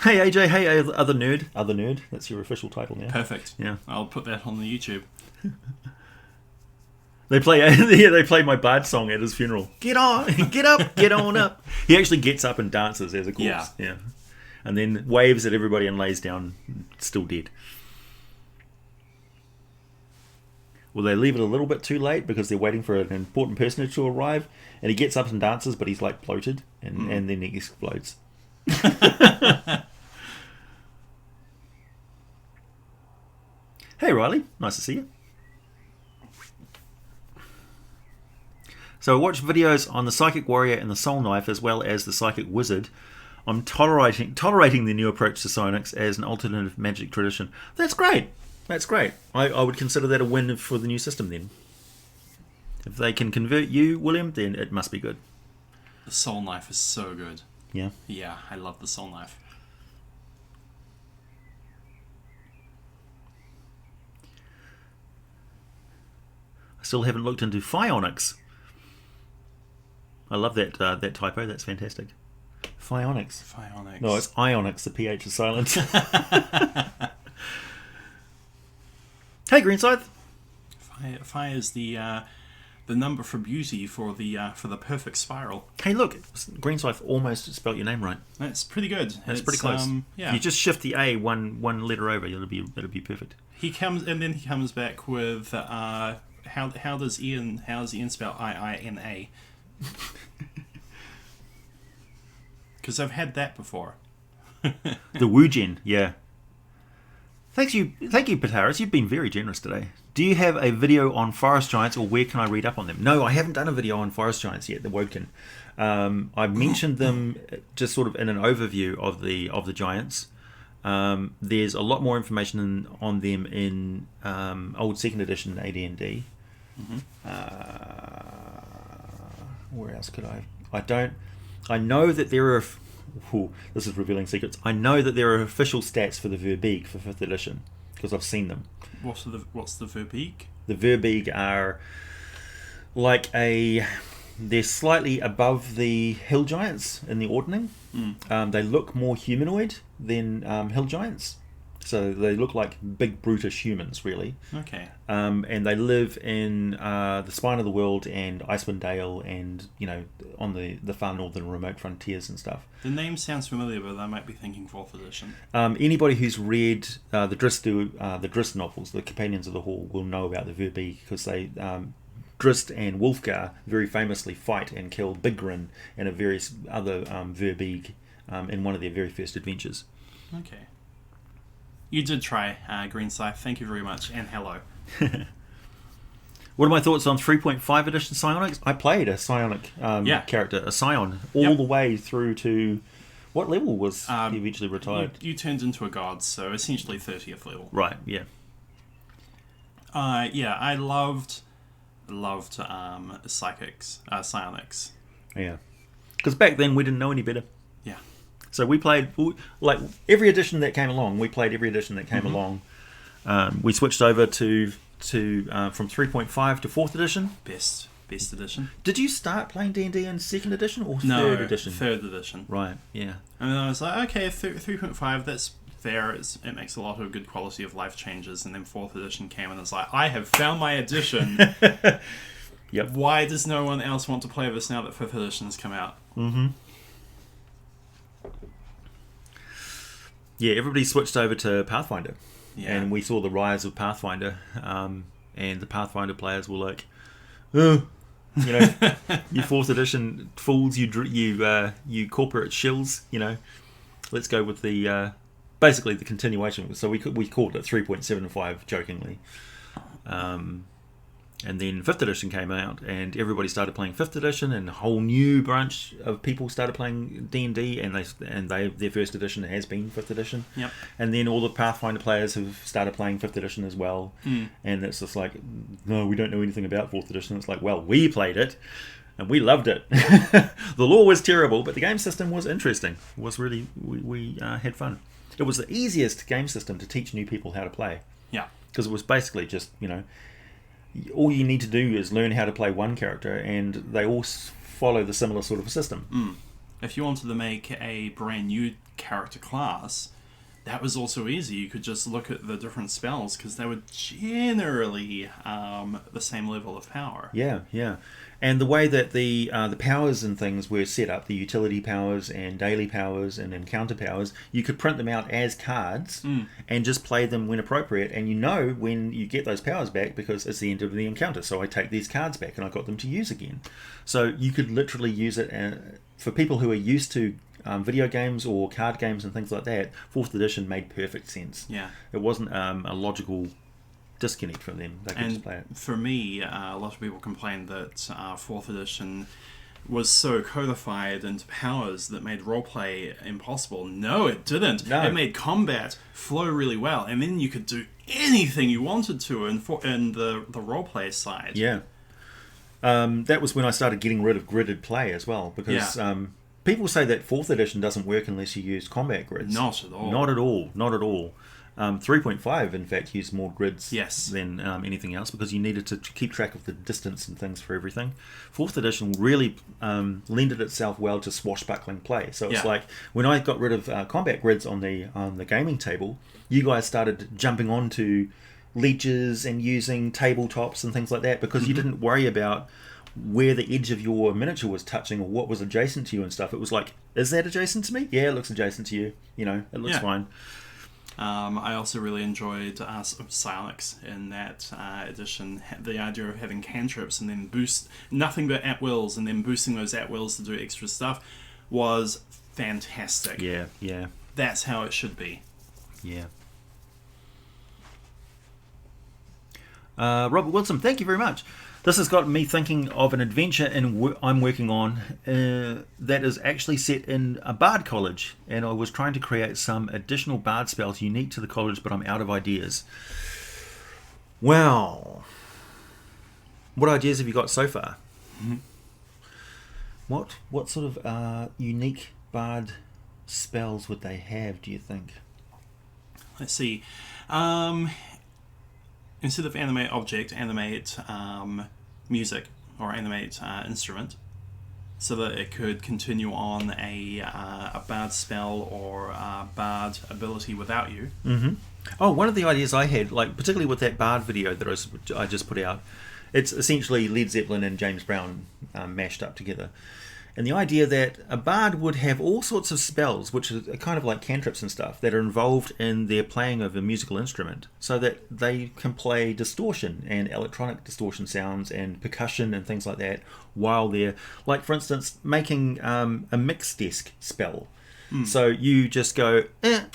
Hey AJ, hey other nerd. That's your official title now. Perfect. Yeah. I'll put that on the YouTube. They play my bard song at his funeral. Get on, get up, get on up. He actually gets up and dances as a corpse. Yeah. And then waves at everybody and lays down, still dead. Well, they leave it a little bit too late because they're waiting for an important personage to arrive, and he gets up and dances, but he's like bloated, and then he explodes. Hey Riley, nice to see you. So I watched videos on the Psychic Warrior and the Soul Knife, as well as the Psychic Wizard. I'm tolerating the new approach to psionics as an alternative magic tradition. That's great. That's great. I would consider that a win for the new system then. If they can convert you, William, then it must be good. The Soul Knife is so good. Yeah? Yeah, I love the Soul Knife. I still haven't looked into psionics. I love that that typo. That's fantastic. Psionics. Psionics. No, it's ionics. The PH is silent. Hey, Greenscythe. Phi is the number for beauty for the perfect spiral. Hey, look, Greenscythe almost spelt your name right. That's pretty good. That's pretty close. Yeah. You just shift the A one letter over. It'll be perfect. He comes back with how does Ian spell IINA? Because I've had that before. The Wugen, yeah. Thank you, Pataris. You've been very generous today. Do you have a video on forest giants, or where can I read up on them? No, I haven't done a video on forest giants yet. The Woken. I've mentioned them just sort of in an overview of the giants. There's a lot more information on them in old second edition AD&D. Where else could I know that there are this is revealing secrets. I know that there are official stats for the Verbeeg for 5th edition because I've seen them. What's the Verbeeg? The Verbeeg are like they're slightly above the hill giants in the ordning. They look more humanoid than hill giants. So they look like big, brutish humans, really. Okay. And they live in the spine of the world and Icewind Dale and, on the far northern remote frontiers and stuff. The name sounds familiar, but I might be thinking 4th edition. Anybody who's read the Drist novels, the Companions of the Hall, will know about the Verbeeg because they... Drist and Wulfgar very famously fight and kill Bigrin and a various other Verbeeg in one of their very first adventures. Okay. You did try, Greenscythe. Thank you very much, and hello. What are my thoughts on 3.5 edition psionics? I played a psionic character, a scion, all the way through to... What level was he eventually retired? You turned into a god, so essentially 30th level. Right, yeah. I loved psionics. Yeah. Because back then we didn't know any better. Yeah. So we played, like, every edition that came along. We played every edition that came along. We switched over to from 3.5 to 4th edition. Best edition. Did you start playing D&D in 2nd edition or 3rd edition? 3rd edition. Right, yeah. And then I was like, okay, 3.5, that's fair. It makes a lot of good quality of life changes. And then 4th edition came and it's like, I have found my edition. Yep. Why does no one else want to play this now that 5th edition has come out? Mm-hmm. Yeah, everybody switched over to Pathfinder. Yeah. And we saw the rise of Pathfinder. And the Pathfinder players were like, oh, you 4th edition fools, you corporate shills, let's go with the basically the continuation. So we called it 3.75 jokingly. And then 5th edition came out, and everybody started playing 5th edition, and a whole new branch of people started playing D&D, and their first edition has been 5th edition. Yep. And then all the Pathfinder players have started playing 5th edition as well. And it's just like, no, we don't know anything about 4th edition. It's like, well, we played it, and we loved it. The lore was terrible, but the game system was interesting. It was really, we had fun. It was the easiest game system to teach new people how to play. Yeah. Because it was basically just, all you need to do is learn how to play one character, and they all follow the similar sort of a system. If you wanted to make a brand new character class, that was also easy. You could just look at the different spells because they were generally the same level of power. Yeah, yeah. And the way that the powers and things were set up, the utility powers and daily powers and encounter powers, you could print them out as cards and just play them when appropriate. And you know when you get those powers back because it's the end of the encounter. So I take these cards back and I got them to use again. So you could literally use it for people who are used to video games or card games and things like that. 4th edition made perfect sense. Yeah. It wasn't a logical disconnect from them. They could just play it. For me, a lot of people complained that 4th edition was so codified into powers that made roleplay impossible. No, it didn't. No. It made combat flow really well, and then you could do anything you wanted to in the roleplay side. Yeah. That was when I started getting rid of gridded play as well, because people say that 4th edition doesn't work unless you use combat grids. Not at all. Not at all. Not at all. 3.5, in fact, used more grids than anything else because you needed to keep track of the distance and things for everything. 4th edition really lended itself well to swashbuckling play. So it's like when I got rid of combat grids on the gaming table, you guys started jumping onto ledges and using tabletops and things like that because you didn't worry about where the edge of your miniature was touching or what was adjacent to you and stuff. It was like, is that adjacent to me? Yeah, it looks adjacent to you. You know, it looks fine. I also really enjoyed Silex in that edition. The idea of having cantrips and then boost nothing but at-wills and then boosting those at-wills to do extra stuff was fantastic. Yeah, yeah. That's how it should be. Yeah. Robert Wilson, thank you very much. This has got me thinking of an adventure I'm working on that is actually set in a bard college, and I was trying to create some additional bard spells unique to the college, but I'm out of ideas. Well, what ideas have you got so far? Mm-hmm. What sort of unique bard spells would they have, do you think? Let's see. Instead of animate object, animate music or animate instrument, so that it could continue on a bard spell or a bard ability without you. Mm-hmm. Oh, one of the ideas I had, like particularly with that bard video that I just put out, it's essentially Led Zeppelin and James Brown mashed up together. And the idea that a bard would have all sorts of spells, which are kind of like cantrips and stuff, that are involved in their playing of a musical instrument, so that they can play distortion and electronic distortion sounds and percussion and things like that while they're, like for instance, making a mix desk spell. So you just go,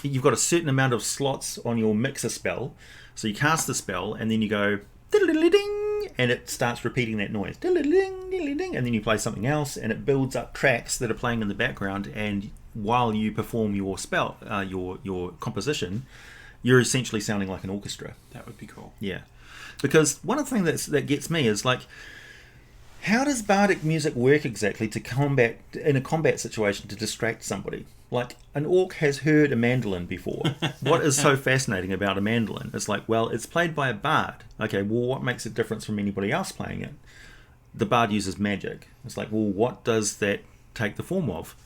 you've got a certain amount of slots on your mixer spell, so you cast the spell and then you go, diddle-diddle-ding, and it starts repeating that noise, diddle-ding, diddle-ding, and then you play something else and it builds up tracks that are playing in the background, and while you perform your spell, your composition, you're essentially sounding like an orchestra. That would be cool. Yeah, because one of the things that gets me is like, how does bardic music work exactly to combat in a combat situation to distract somebody? Like, an orc has heard a mandolin before. What is so fascinating about a mandolin? It's like, well, it's played by a bard. Okay, well, what makes it different from anybody else playing it? The bard uses magic. It's like, well, what does that take the form of?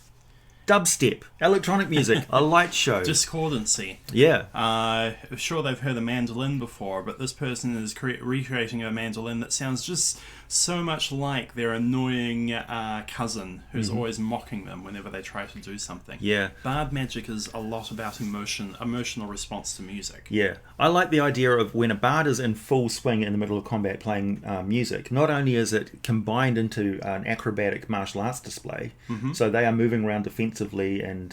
Dubstep, electronic music, a light show. Discordancy. Yeah. Sure, they've heard a mandolin before, but this person is recreating a mandolin that sounds just so much like their annoying cousin who's always mocking them whenever they try to do something. Yeah. Bard magic is a lot about emotional response to music. Yeah. I like the idea of when a bard is in full swing in the middle of combat playing music, not only is it combined into an acrobatic martial arts display, so they are moving around defensively and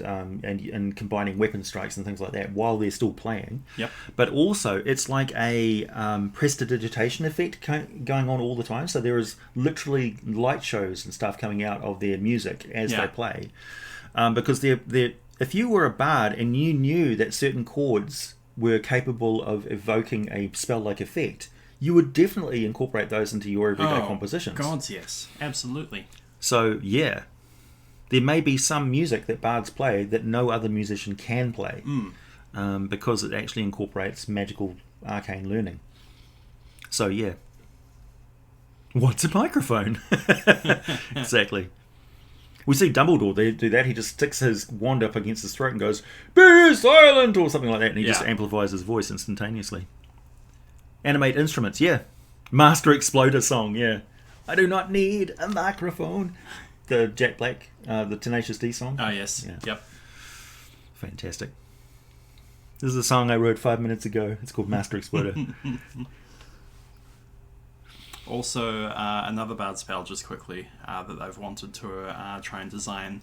combining weapon strikes and things like that while they're still playing. Yep. But also, it's like a prestidigitation effect going on all the time. So there is literally light shows and stuff coming out of their music as they play. Because if you were a bard and you knew that certain chords were capable of evoking a spell-like effect, you would definitely incorporate those into your everyday compositions. Gods, yes. Absolutely. So, yeah. There may be some music that bards play that no other musician can play. Because it actually incorporates magical arcane learning. So, yeah. What's a microphone? Exactly. We see Dumbledore do that. He just sticks his wand up against his throat and goes, "Be silent," or something like that, and he just amplifies his voice instantaneously. Animate instruments, yeah. Master Exploder song, yeah. I do not need a microphone. The Jack Black, the Tenacious D song. Oh, yes. Yeah. Yep. Fantastic. This is a song I wrote 5 minutes ago. It's called Master Exploder. Also, another bad spell, just quickly, that they've wanted to try and design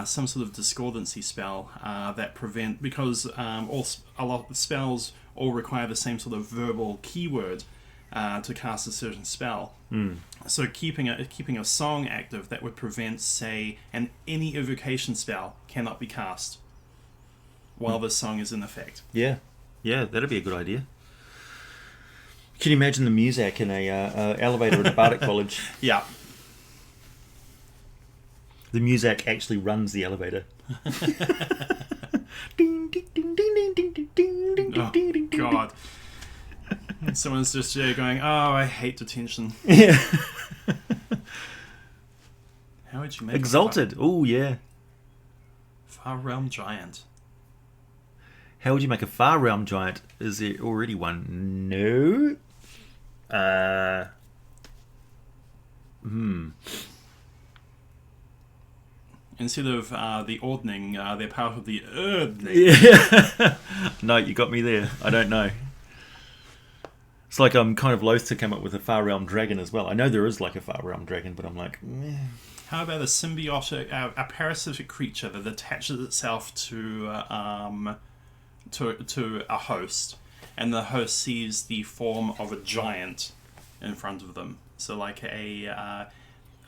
some sort of discordancy spell that prevent, because a lot of the spells all require the same sort of verbal keyword to cast a certain spell. So keeping a song active that would prevent, say, any evocation spell cannot be cast while the song is in effect. Yeah, that'd be a good idea. Can you imagine the music in a elevator at a Bardic college? Yeah. The music actually runs the elevator. Ding, ding, ding, ding, ding, ding, ding, ding, Oh, ding, ding, God. Someone's just going, "Oh, I hate detention." Yeah. How would you make Exalted. Oh, yeah. Far Realm Giant? How would you make a Far Realm Giant? Is there already one? No. Instead of the Ordning, they're part of the Erdning. Yeah. No, you got me there. I don't know. It's like I'm kind of loath to come up with a Far Realm Dragon as well. I know there is like a Far Realm Dragon, but I'm like, meh. How about a symbiotic, a parasitic creature that attaches itself to a host, and the host sees the form of a giant in front of them? So like a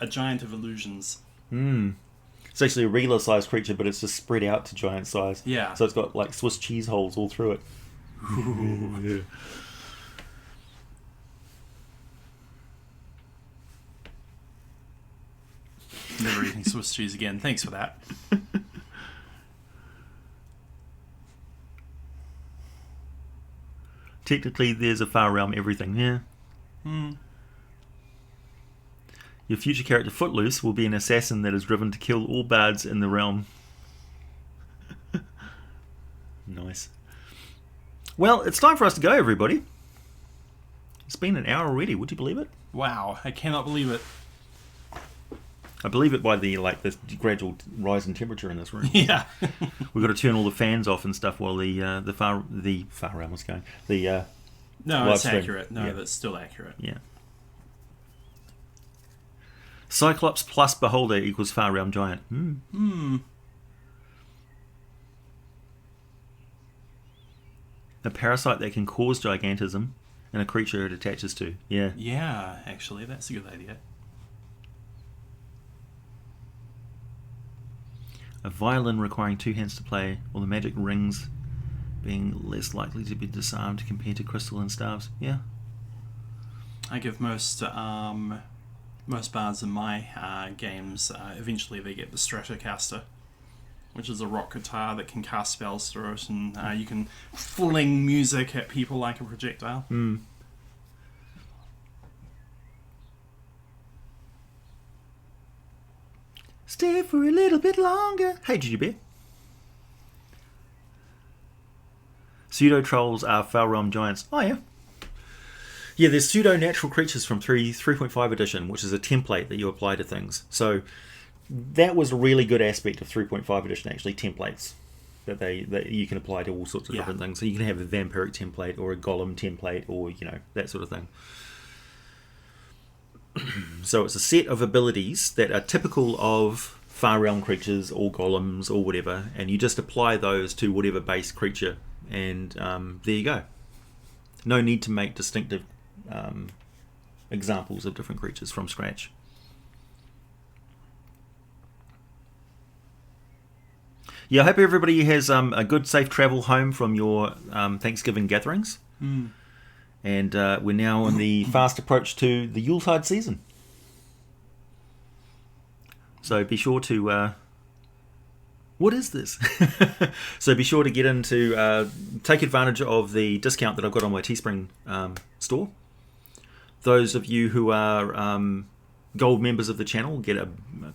giant of illusions. It's actually a regular-sized creature, but it's just spread out to giant size. Yeah. So it's got like Swiss cheese holes all through it. Yeah. Never eating Swiss cheese again. Thanks for that. Technically, there's a Far Realm everything. Yeah. Your future character, Footloose, will be an assassin that is driven to kill all bards in the realm. Nice. Well, it's time for us to go, everybody. It's been an hour already. Would you believe it? Wow, I cannot believe it. I believe it by the gradual rise in temperature in this room. Yeah. We've got to turn all the fans off and stuff while the far realm was going. No, live it's stream. accurate. No, Yeah. that's still accurate. Yeah. Cyclops plus Beholder equals Far Realm Giant. A parasite that can cause gigantism and a creature it attaches to. Yeah. Yeah, actually, that's a good idea. A violin requiring 2 hands to play, or the magic rings being less likely to be disarmed compared to crystal and staves. Yeah. I give most bards in my games, eventually they get the Stratocaster, which is a rock guitar that can cast spells through it, and you can fling music at people like a projectile. Stay for a little bit longer. Hey, Gigi Bear. Pseudo-trolls are Far Realm Giants. Oh, yeah. Yeah, there's pseudo-natural creatures from 3.5 edition, which is a template that you apply to things. So that was a really good aspect of 3.5 edition, actually, templates that you can apply to all sorts of different things. So you can have a vampiric template or a golem template or, that sort of thing. So it's a set of abilities that are typical of Far Realm creatures or golems or whatever, and you just apply those to whatever base creature, and there you go. No need to make distinctive examples of different creatures from scratch. Yeah, I hope everybody has a good, safe travel home from your Thanksgiving gatherings. And we're now on the fast approach to the Yuletide season. So be sure to... what is this? So be sure to get into... take advantage of the discount that I've got on my Teespring store. Those of you who are gold members of the channel get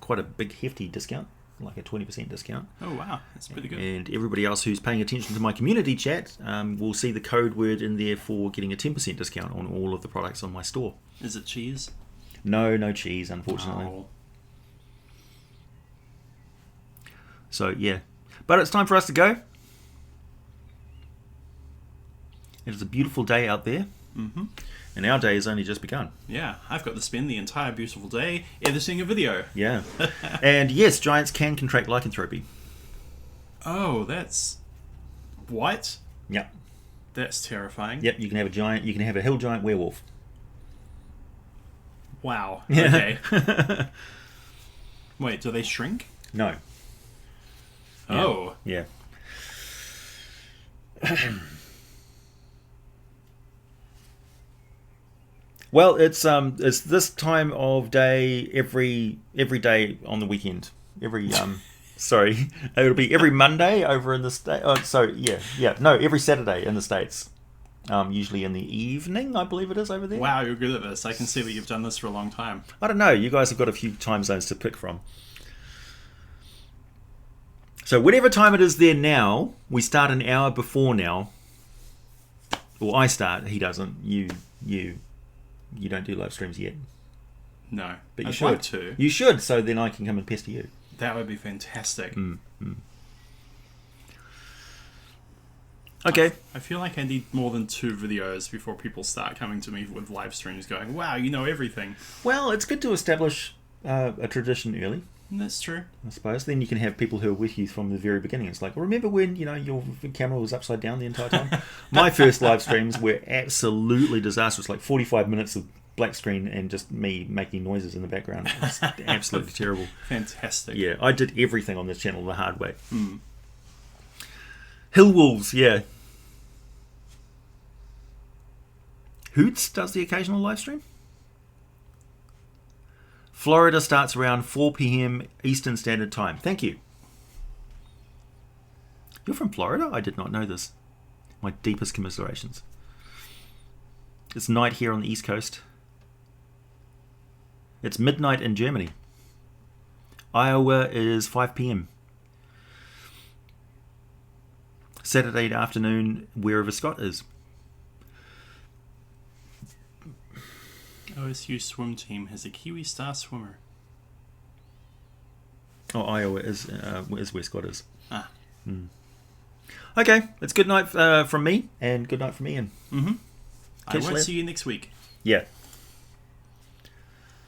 quite a big hefty discount, like a 20% discount. Oh wow, that's pretty good. And everybody else who's paying attention to my community chat will see the code word in there for getting a 10% discount on all of the products on my store. Is it cheese? No cheese, unfortunately. Oh. So yeah, but it's time for us to go. It is a beautiful day out there, and our day has only just begun. Yeah, I've got to spend the entire beautiful day editing a video. Yeah, and yes, giants can contract lycanthropy. Oh, that's... What? Yep. That's terrifying. Yep, you can have a hill giant werewolf. Wow. Okay. Wait, do they shrink? No. Oh. Yeah. Well, it's this time of day every day on the weekend. Sorry, it'll be every Monday over in the States. Oh, so every Saturday in the States. Usually in the evening, I believe it is over there. Wow, you're good at this. I can see that you've done this for a long time. I don't know. You guys have got a few time zones to pick from. So whatever time it is there now, we start an hour before now. Well, I start. He doesn't. You don't do live streams yet. No, But you I'd should. like to. You should, so then I can come and pester you. That would be fantastic. Okay. I feel like I need more than 2 videos before people start coming to me with live streams going, wow, you know everything. Well, it's good to establish a tradition early, That's true. I suppose. Then you can have people who are with you from the very beginning. It's like, remember when your camera was upside down the entire time? My first live streams were absolutely disastrous, like 45 minutes of black screen and just me making noises in the background. It was absolutely terrible. Fantastic. Yeah, I did everything on this channel the hard way. Hill Wolves, yeah. Hoots does the occasional live stream. Florida starts around 4 p.m. Eastern Standard Time. Thank you. You're from Florida? I did not know this. My deepest commiserations. It's night here on the East Coast. It's midnight in Germany. Iowa is 5 p.m. Saturday afternoon, wherever Scott is. OSU swim team has a Kiwi star swimmer. Oh, Iowa is where Scott is. Ah. Okay, it's good night from me, and good night from Ian. I Catch you won't later. see you next week. Yeah.